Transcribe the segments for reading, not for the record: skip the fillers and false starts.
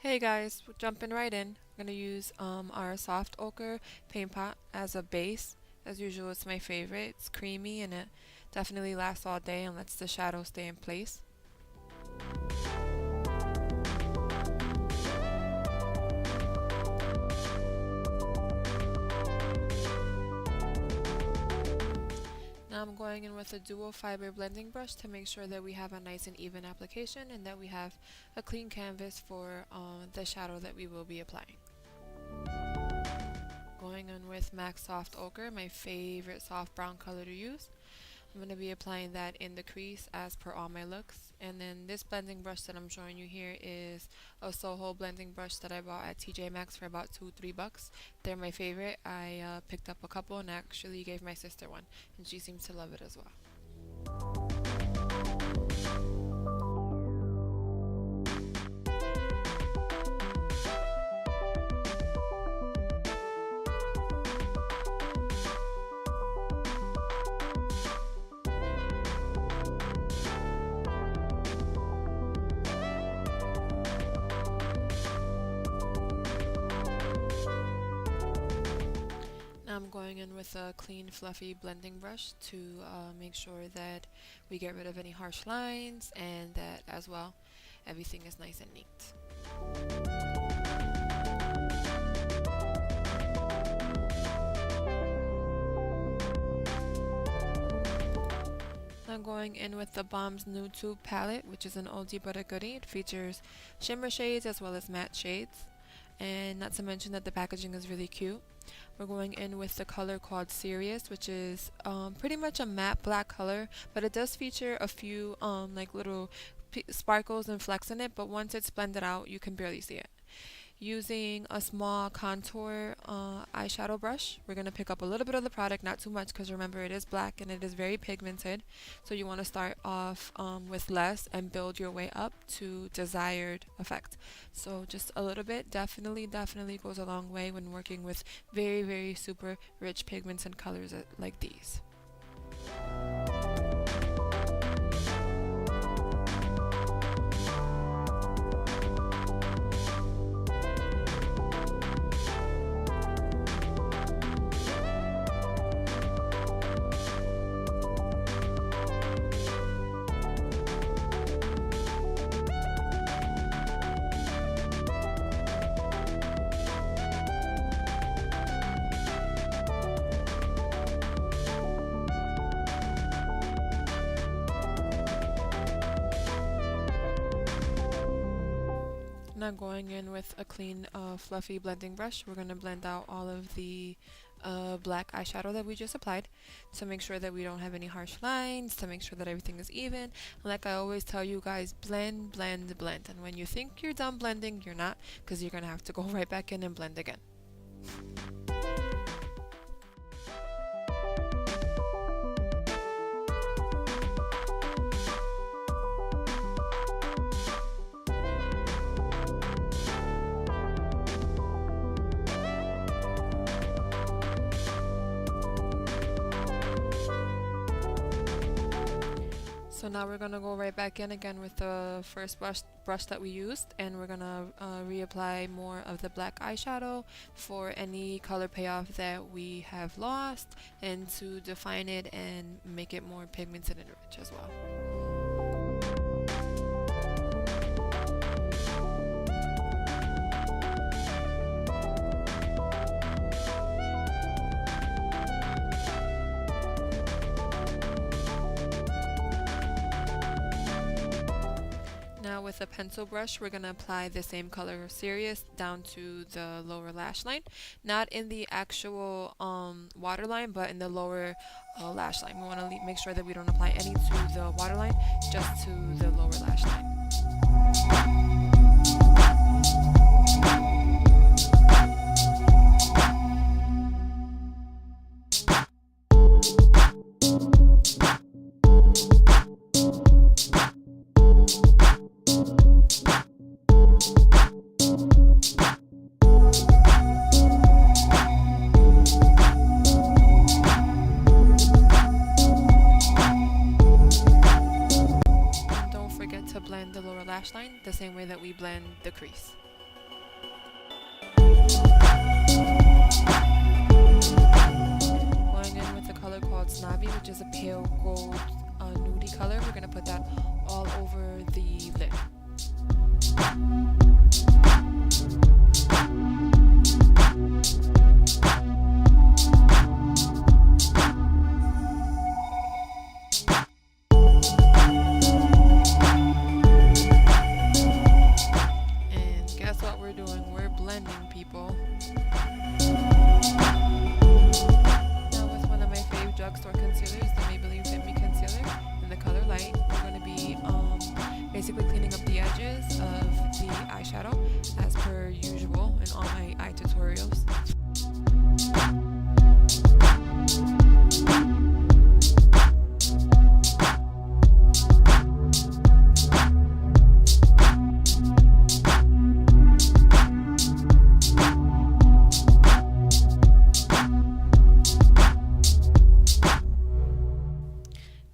Hey guys, jumping right in. I'm gonna use our soft ochre paint pot as a base. As usual, it's my favorite. It's creamy and it definitely lasts all day and lets the shadow stay in place. Now I'm going in with a dual fiber blending brush to make sure that we have a nice and even application and that we have a clean canvas for the shadow that we will be applying. Going in with MAC Soft Ochre, my favorite soft brown color to use. I'm going to be applying that in the crease as per all my looks. And then this blending brush that I'm showing you here is a Soho blending brush that I bought at TJ Maxx for about $2-3. They're my favorite. I picked up a couple and actually gave my sister one, and she seems to love it as well. Now I'm going in with a clean, fluffy blending brush to make sure that we get rid of any harsh lines and that as well everything is nice and neat. I'm going in with the BALM's NUDETUDE palette, which is an oldie but a goodie. It features shimmer shades as well as matte shades, and not to mention that the packaging is really cute. We're going in with the color called Serious, which is pretty much a matte black color, but it does feature a few like little sparkles and flecks in it, but once it's blended out you can barely see it. Using a small contour eyeshadow brush, we're going to pick up a little bit of the product, not too much, because remember it is black and it is very pigmented, so you want to start off with less and build your way up to desired effect. So just a little bit definitely goes a long way when working with very super rich pigments and colors like these. Now going in with a clean fluffy blending brush, we're going to blend out all of the black eyeshadow that we just applied to make sure that we don't have any harsh lines, to make sure that everything is even. And like I always tell you guys, blend. And when you think you're done blending, you're not, because you're going to have to go right back in and blend again. So now we're going to go right back in again with the first brush that we used, and we're going to reapply more of the black eyeshadow for any color payoff that we have lost, and to define it and make it more pigmented and rich as well. Now with a pencil brush, we're going to apply the same color Serious down to the lower lash line. Not in the actual waterline, but in the lower lash line. We want to make sure that we don't apply any to the waterline, just to the lower lash line. Blend the lower lash line the same way that we blend the crease. which is a pale gold nudie color. We're going to put that all over the lid. And guess what we're doing? We're blending, people. Now with one of my fave drugstore concealers, the Maybelline Fit Me Concealer in the color light, we're going to be basically cleaning up the edges of the eyeshadow as per usual in all my eye tutorials.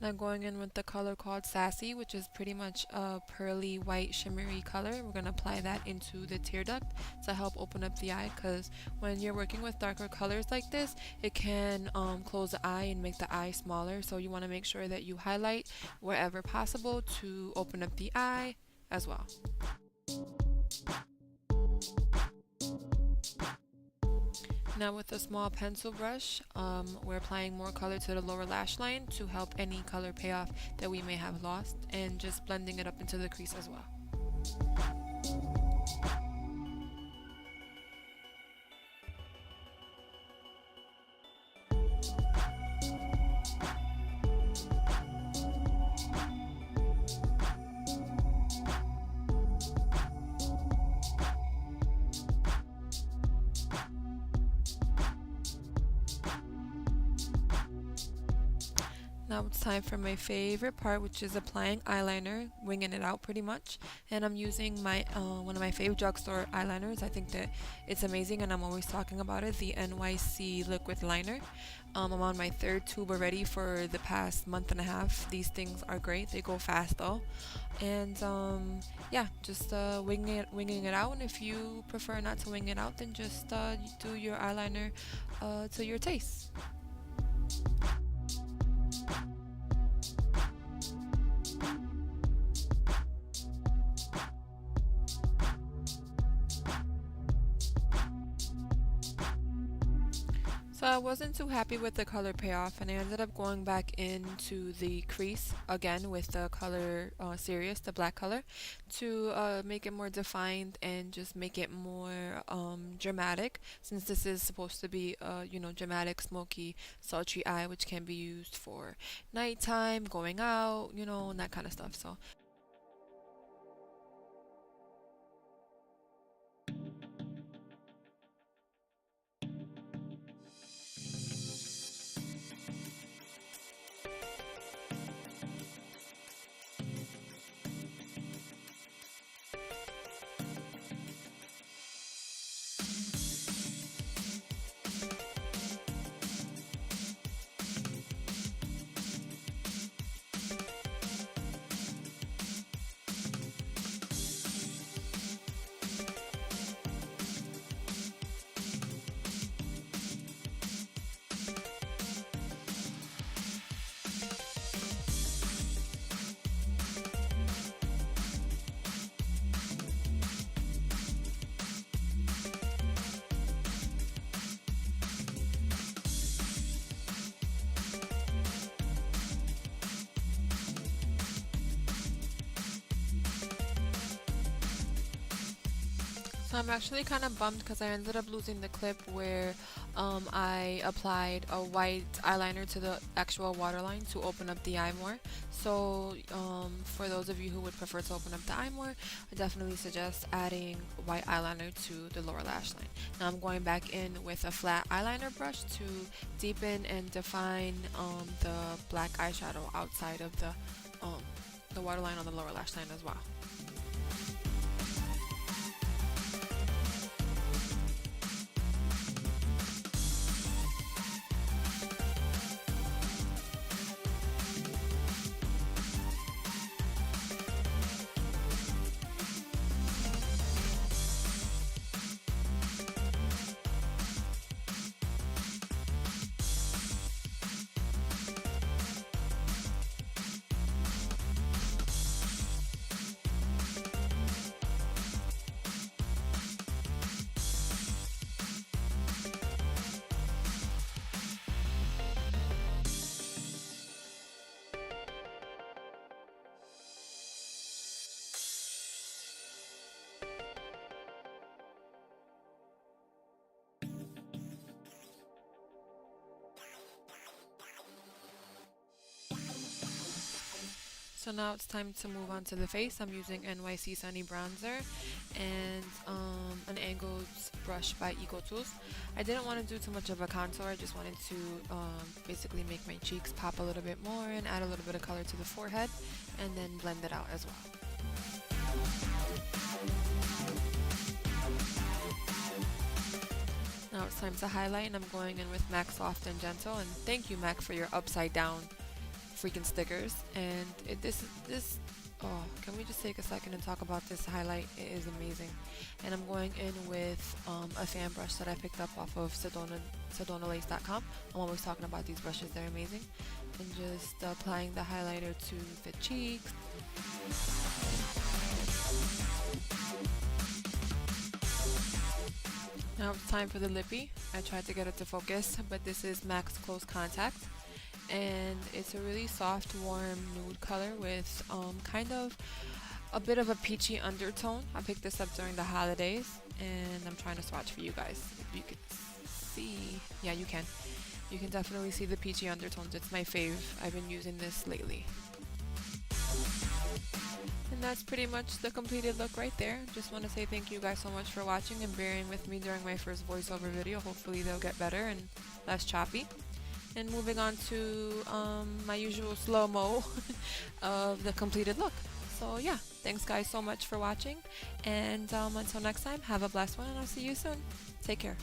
Now going in with the color called Sassy, which is pretty much a pearly white shimmery color. We're going to apply that into the tear duct to help open up the eye, because when you're working with darker colors like this, it can close the eye and make the eye smaller. So you want to make sure that you highlight wherever possible to open up the eye as well. Now with a small pencil brush, we're applying more color to the lower lash line to help any color payoff that we may have lost, and just blending it up into the crease as well. Now it's time for my favorite part, which is applying eyeliner, winging it out pretty much. And I'm using my one of my favorite drugstore eyeliners. I think that it's amazing and I'm always talking about it, the NYC liquid liner. I'm on my third tube already for the past month and a half. These things are great. They go fast though. And yeah, just winging it out. And if you prefer not to wing it out, then just do your eyeliner to your taste. So I wasn't too happy with the color payoff, and I ended up going back into the crease again with the color Serious, the black color, to make it more defined and just make it more dramatic, since this is supposed to be dramatic, smoky, sultry eye, which can be used for nighttime, going out, and that kind of stuff. So So I'm actually kind of bummed because I ended up losing the clip where I applied a white eyeliner to the actual waterline to open up the eye more. So for those of you who would prefer to open up the eye more, I definitely suggest adding white eyeliner to the lower lash line. Now I'm going back in with a flat eyeliner brush to deepen and define the black eyeshadow outside of the waterline on the lower lash line as well. So now it's time to move on to the face. I'm using NYC Sunny Bronzer and an angled brush by Eco Tools. I didn't want to do too much of a contour. I just wanted to basically make my cheeks pop a little bit more and add a little bit of color to the forehead, and then blend it out as well. Now it's time to highlight, and I'm going in with MAC Soft and Gentle. And thank you, MAC, for your upside down freaking stickers. And oh, can we just take a second and talk about this highlight? It is amazing. And I'm going in with a fan brush that I picked up off of sedonalace.com. I'm always talking about these brushes, they're amazing. And just applying the highlighter to the cheeks. Now it's time for the lippy. I tried to get it to focus, but this is MAC's Close Contact. And it's a really soft, warm nude color with kind of a bit of a peachy undertone. I picked this up during the holidays, and I'm trying to swatch for you guys. If you can see, yeah, you can. You can definitely see the peachy undertones. It's my fave. I've been using this lately. And that's pretty much the completed look right there. Just want to say thank you guys so much for watching and bearing with me during my first voiceover video. Hopefully they'll get better and less choppy. And moving on to my usual slow-mo of the completed look. So yeah, thanks guys so much for watching, and until next time, have a blessed one, and I'll see you soon. Take care.